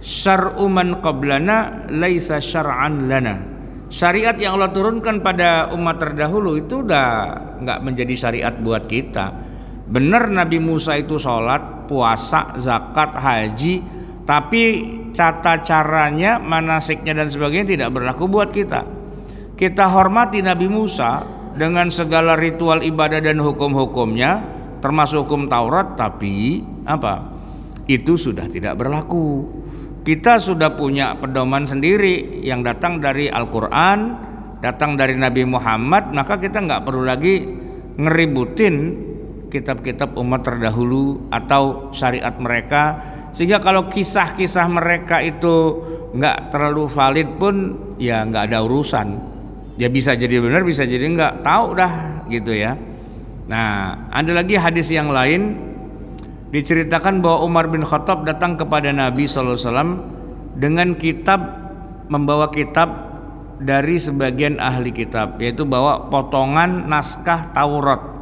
Syar'u man qablana laisa syar'an lana. Syariat yang Allah turunkan pada umat terdahulu itu udah nggak menjadi syariat buat kita. Benar Nabi Musa itu sholat, puasa, zakat, haji, tapi tata caranya, manasiknya dan sebagainya tidak berlaku buat kita. Kita hormati Nabi Musa dengan segala ritual ibadah dan hukum-hukumnya, termasuk hukum Taurat, tapi apa? Itu sudah tidak berlaku. Kita sudah punya pedoman sendiri yang datang dari Al-Quran, datang dari Nabi Muhammad, maka kita nggak perlu lagi ngeributin kitab-kitab umat terdahulu atau syariat mereka. Sehingga kalau kisah-kisah mereka itu nggak terlalu valid pun ya nggak ada urusan. Ya bisa jadi benar, bisa jadi nggak, tahu dah gitu ya. Nah ada lagi hadis yang lain, diceritakan bahwa Umar bin Khattab datang kepada Nabi SAW dengan kitab, membawa kitab dari sebagian ahli kitab, yaitu bawa potongan naskah Taurat.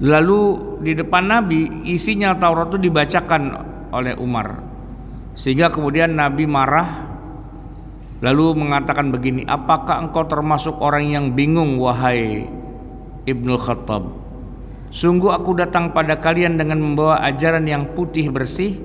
Lalu di depan Nabi isinya Taurat itu dibacakan oleh Umar, sehingga kemudian Nabi marah, lalu mengatakan begini, apakah engkau termasuk orang yang bingung wahai Ibnul Khattab? Sungguh aku datang pada kalian dengan membawa ajaran yang putih bersih.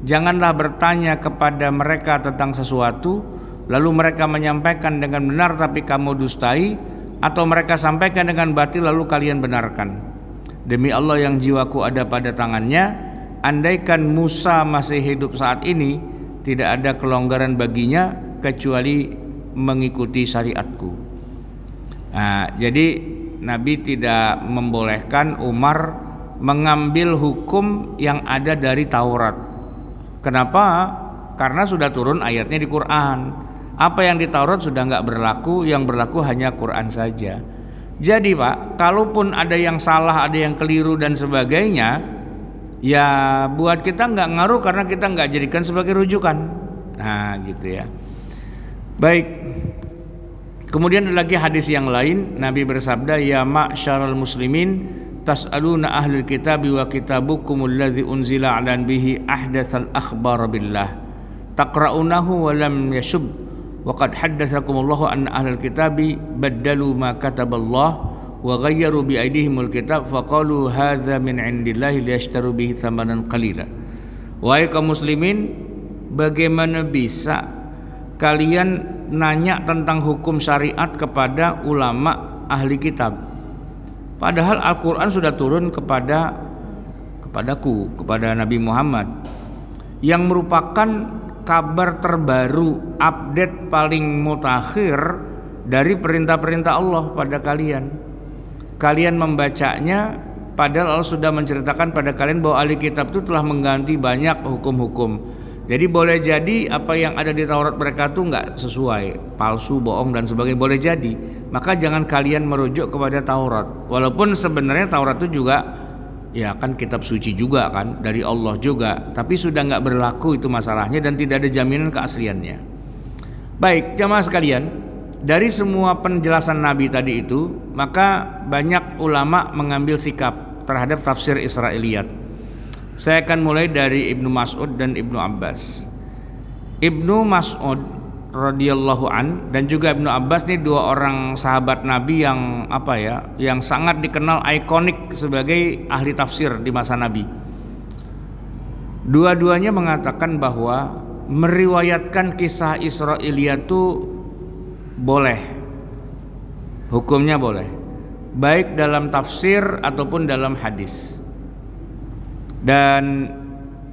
Janganlah bertanya kepada mereka tentang sesuatu, lalu mereka menyampaikan dengan benar tapi kamu dustai, atau mereka sampaikan dengan batil lalu kalian benarkan. Demi Allah yang jiwaku ada pada tangannya, andaikan Musa masih hidup saat ini, tidak ada kelonggaran baginya kecuali mengikuti syariatku. Nah, jadi Nabi tidak membolehkan Umar mengambil hukum yang ada dari Taurat. Kenapa? Karena sudah turun ayatnya di Quran. Apa yang di Taurat sudah nggak berlaku, yang berlaku hanya Quran saja. Jadi Pak, kalaupun ada yang salah, ada yang keliru dan sebagainya, ya buat kita nggak ngaruh karena kita nggak jadikan sebagai rujukan. Nah gitu ya. Baik. Kemudian ada lagi hadis yang lain, Nabi bersabda, ya ma'syaral muslimin tas'aluna ahlul kitabi wa kitabukumul ladzi unzila 'alan bihi ahdatsal akhbar billah taqra'unahu wa lam yashub wa qad haddatsakumullahu anna ahlul kitabi baddalu ma kataballah wa ghayyaru bi aydihimul kitab faqalu hadza min 'indillahi liyashtaru bihi thamanan qalila. Wahai kaum muslimin, bagaimana bisa kalian nanya tentang hukum syariat kepada ulama ahli kitab? Padahal Al-Quran sudah turun kepadaku, kepada Nabi Muhammad, yang merupakan kabar terbaru, update paling mutakhir dari perintah-perintah Allah pada kalian. Kalian membacanya, padahal Allah sudah menceritakan pada kalian bahwa ahli kitab itu telah mengganti banyak hukum-hukum. Jadi boleh jadi apa yang ada di Taurat mereka itu nggak sesuai, palsu, bohong dan sebagainya, boleh jadi. Maka jangan kalian merujuk kepada Taurat. Walaupun sebenarnya Taurat itu juga ya kan kitab suci juga kan, dari Allah juga, tapi sudah nggak berlaku itu masalahnya dan tidak ada jaminan keasliannya. Baik jamaah sekalian, dari semua penjelasan Nabi tadi itu, maka banyak ulama mengambil sikap terhadap tafsir Israiliyat. Saya akan mulai dari Ibnu Mas'ud dan Ibnu Abbas. Ibnu Mas'ud radhiyallahu an dan juga Ibnu Abbas ini dua orang sahabat Nabi yang yang sangat dikenal ikonik sebagai ahli tafsir di masa Nabi. Dua-duanya mengatakan bahwa meriwayatkan kisah Israiliyat itu boleh, hukumnya boleh, baik dalam tafsir ataupun dalam hadis. Dan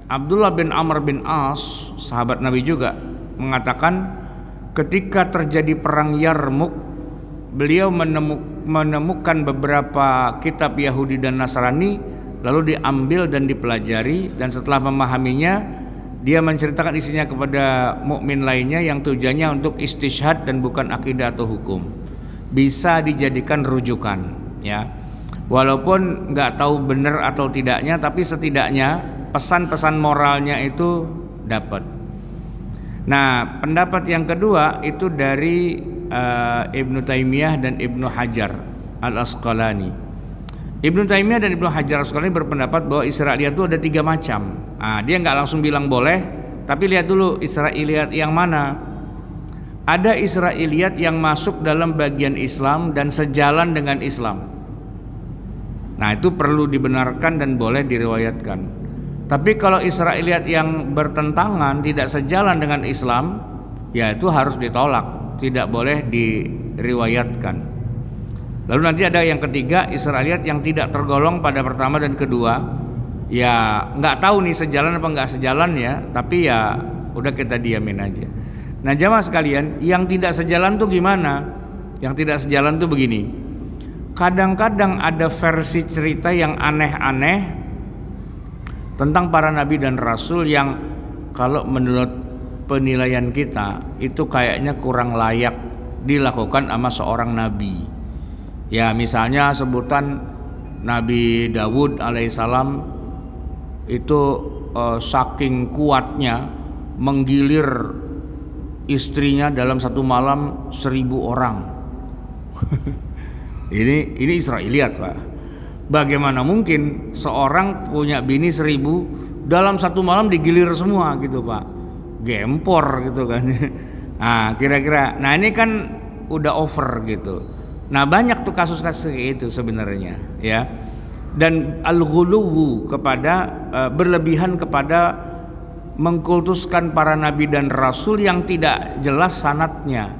Abdullah bin Amr bin As, sahabat Nabi juga, mengatakan ketika terjadi perang Yarmuk, beliau menemukan beberapa kitab Yahudi dan Nasrani, lalu diambil dan dipelajari, dan setelah memahaminya dia menceritakan isinya kepada mukmin lainnya yang tujuannya untuk istishhad dan bukan akidah atau hukum. Bisa dijadikan rujukan, ya. Walaupun nggak tahu benar atau tidaknya, tapi setidaknya pesan-pesan moralnya itu dapat. Nah, pendapat yang kedua itu dari Ibnu Taimiyah dan Ibnu Hajar Al-Asqalani. Ibnu Taimiyah dan Ibnu Hajar Al-Asqalani berpendapat bahwa Israiliyat itu ada 3 macam. Dia nggak langsung bilang boleh, tapi lihat dulu Israiliyat yang mana. Ada Israiliyat yang masuk dalam bagian Islam dan sejalan dengan Islam. Nah itu perlu dibenarkan dan boleh diriwayatkan. Tapi kalau Israiliyat yang bertentangan, tidak sejalan dengan Islam, ya itu harus ditolak, tidak boleh diriwayatkan. Lalu nanti ada yang ketiga, Israiliyat yang tidak tergolong pada pertama dan kedua. Ya nggak tahu nih sejalan apa nggak sejalan ya, tapi ya udah kita diamin aja. Nah jamaah sekalian, yang tidak sejalan tuh gimana? Yang tidak sejalan tuh begini. Kadang-kadang ada versi cerita yang aneh-aneh tentang para nabi dan rasul yang kalau menurut penilaian kita itu kayaknya kurang layak dilakukan sama seorang nabi. Ya misalnya sebutan Nabi Dawud alaihissalam itu saking kuatnya menggilir istrinya dalam satu malam 1000 orang. Ini Israiliyat Pak. Bagaimana mungkin seorang punya bini 1000 dalam satu malam digilir semua gitu Pak? Gempor gitu kan. Nah kira-kira, nah ini kan udah over gitu. Nah banyak tuh kasus-kasus kayak itu sebenarnya ya. Dan al-ghuluwu kepada berlebihan kepada mengkultuskan para nabi dan rasul yang tidak jelas sanadnya.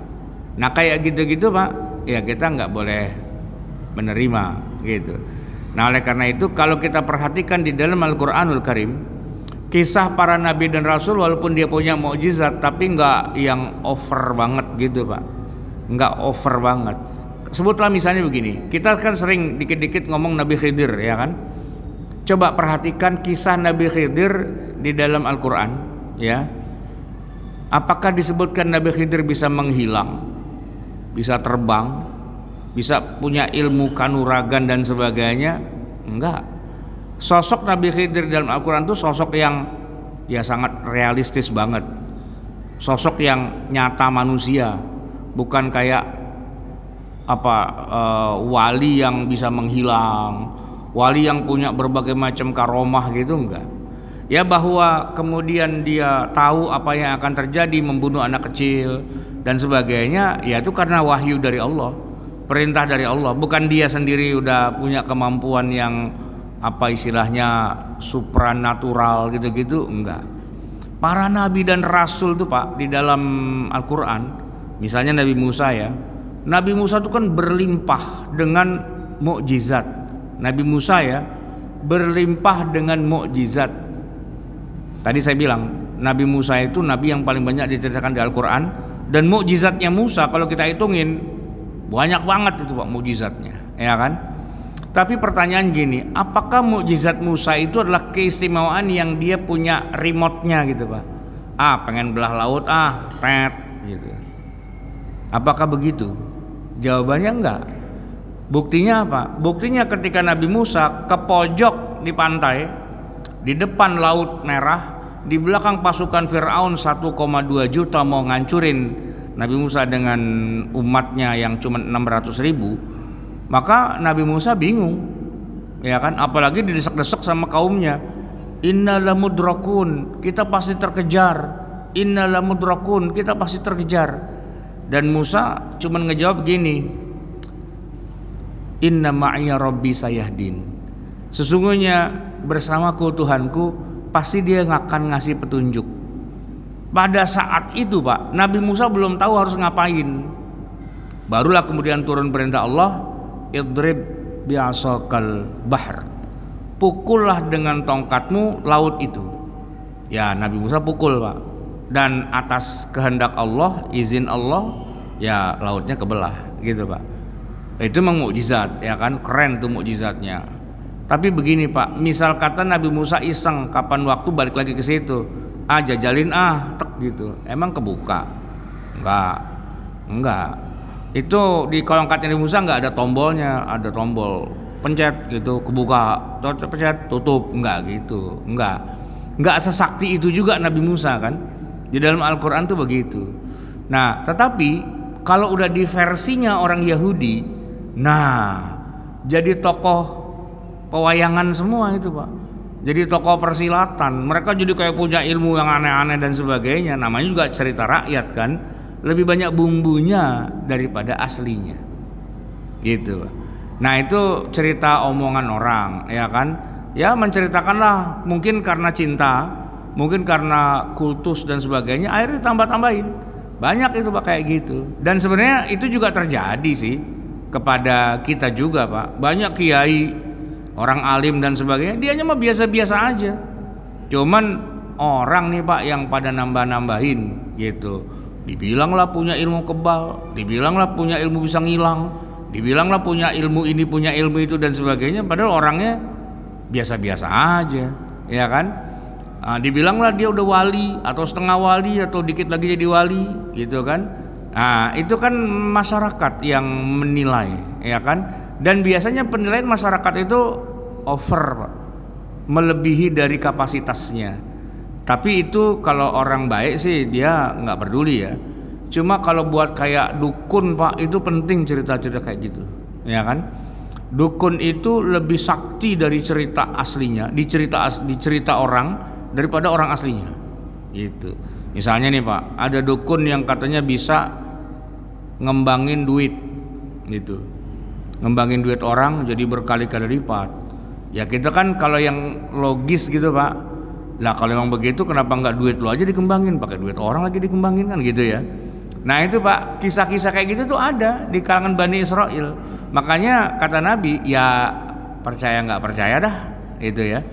Nah kayak gitu-gitu Pak, ya kita nggak boleh menerima gitu. Nah oleh karena itu kalau kita perhatikan di dalam Al-Quranul Karim, kisah para nabi dan rasul walaupun dia punya mukjizat tapi nggak yang over banget gitu Pak, nggak over banget. Sebutlah misalnya begini, kita kan sering dikit-dikit ngomong Nabi Khidir ya kan. Coba perhatikan kisah Nabi Khidir di dalam Al-Quran ya. Apakah disebutkan Nabi Khidir bisa menghilang, bisa terbang, bisa punya ilmu kanuragan dan sebagainya? Enggak. Sosok Nabi Khidir dalam Al-Quran itu sosok yang ya sangat realistis banget. Sosok yang nyata manusia, bukan kayak wali yang bisa menghilang, wali yang punya berbagai macam karomah gitu, enggak. Ya, bahwa kemudian dia tahu apa yang akan terjadi, membunuh anak kecil dan sebagainya, ya itu karena wahyu dari Allah, perintah dari Allah, bukan dia sendiri udah punya kemampuan yang istilahnya supranatural gitu-gitu, enggak. Para nabi dan rasul tuh Pak di dalam Al-Quran, misalnya Nabi Musa ya, Nabi Musa itu kan berlimpah dengan mukjizat. Nabi Musa ya berlimpah dengan mukjizat. Tadi saya bilang Nabi Musa itu nabi yang paling banyak diceritakan di Al-Quran, dan mukjizatnya Musa kalau kita hitungin banyak banget itu Pak mukjizatnya, ya kan? Tapi pertanyaan gini, apakah mukjizat Musa itu adalah keistimewaan yang dia punya remote-nya gitu Pak? Pengen belah laut, gitu. Apakah begitu? Jawabannya enggak. Buktinya apa? Buktinya ketika Nabi Musa ke pojok di pantai, di depan Laut Merah, di belakang pasukan Fir'aun 1,2 juta mau ngancurin Nabi Musa dengan umatnya yang cuma 600.000, maka Nabi Musa bingung, ya kan? Apalagi didesak-desak sama kaumnya, inna lamudrakun, kita pasti terkejar, inna lamudrakun, kita pasti terkejar. Dan Musa cuma ngejawab gini, inna ma'iya rabbi sayahdin, sesungguhnya bersamaku Tuhanku, pasti dia akan ngasih petunjuk. Pada saat itu Pak, Nabi Musa belum tahu harus ngapain. Barulah kemudian turun perintah Allah, idrib bi'asakal bahr, pukullah dengan tongkatmu laut itu. Ya, Nabi Musa pukul Pak, dan atas kehendak Allah, izin Allah, ya lautnya kebelah gitu Pak. Itu memang mukjizat, ya kan? Keren tuh mukjizatnya. Tapi begini Pak, misal kata Nabi Musa iseng, kapan waktu balik lagi ke situ, jajalin tek gitu, emang kebuka? Enggak. Itu di kolongkatnya Nabi Musa enggak ada tombolnya, ada tombol pencet gitu, kebuka, pencet, tutup, enggak gitu, enggak sesakti itu juga Nabi Musa kan. Di dalam Al-Quran tuh begitu. Nah, tetapi kalau udah di versinya orang Yahudi, jadi tokoh pewayangan semua itu Pak, jadi tokoh persilatan, mereka jadi kayak punya ilmu yang aneh-aneh dan sebagainya. Namanya juga cerita rakyat kan, lebih banyak bumbunya daripada aslinya gitu Pak. Nah itu cerita omongan orang, ya kan, ya menceritakanlah, mungkin karena cinta, mungkin karena kultus dan sebagainya, akhirnya tambah-tambahin banyak itu Pak kayak gitu. Dan sebenarnya itu juga terjadi sih kepada kita juga Pak. Banyak kiai, orang alim dan sebagainya, dianya mah biasa-biasa aja. Cuman orang nih Pak yang pada nambah-nambahin gitu. Dibilanglah punya ilmu kebal, dibilanglah punya ilmu bisa ngilang, dibilanglah punya ilmu ini, punya ilmu itu dan sebagainya, padahal orangnya biasa-biasa aja, ya kan? Dibilanglah dia udah wali atau setengah wali atau dikit lagi jadi wali gitu kan. Itu kan masyarakat yang menilai, ya kan? Dan biasanya penilaian masyarakat itu over Pak, melebihi dari kapasitasnya. Tapi itu kalau orang baik sih dia nggak peduli ya. Cuma kalau buat kayak dukun Pak, itu penting cerita-cerita kayak gitu, ya kan? Dukun itu lebih sakti dari cerita aslinya, dicerita orang daripada orang aslinya. Gitu. Misalnya nih Pak, ada dukun yang katanya bisa ngembangin duit, gitu. Ngembangin duit orang jadi berkali-kali lipat. Ya kita kan kalau yang logis gitu Pak, lah kalau memang begitu kenapa nggak duit lo aja dikembangin, pakai duit orang lagi dikembangin kan gitu ya. Nah itu Pak, kisah-kisah kayak gitu tuh ada di kalangan Bani Israel. Makanya kata Nabi, ya percaya nggak percaya dah itu ya.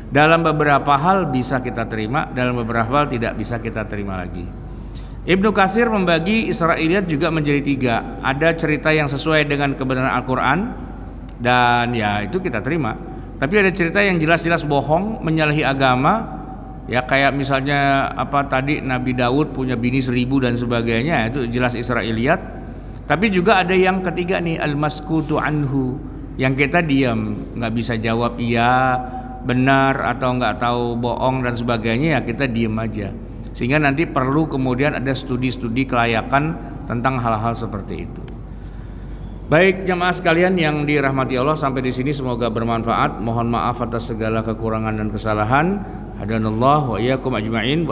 Dalam beberapa hal bisa kita terima, dalam beberapa hal tidak bisa kita terima lagi. Ibnu Katsir membagi Israiliyat juga menjadi 3. Ada cerita yang sesuai dengan kebenaran Al-Quran, dan ya itu kita terima. Tapi ada cerita yang jelas-jelas bohong, menyalahi agama, Ya kayak misalnya apa tadi Nabi Daud punya bini 1000 dan sebagainya, itu jelas Israiliyat. Tapi juga ada yang ketiga nih, al-maskutu anhu, yang kita diam, nggak bisa jawab iya, benar atau nggak tahu bohong dan sebagainya, ya kita diam aja. Sehingga nanti perlu kemudian ada studi-studi kelayakan tentang hal-hal seperti itu. Baik jamaah sekalian yang dirahmati Allah, sampai di sini semoga bermanfaat. Mohon maaf atas segala kekurangan dan kesalahan. Hadanallah wa iyyakum ajma'in.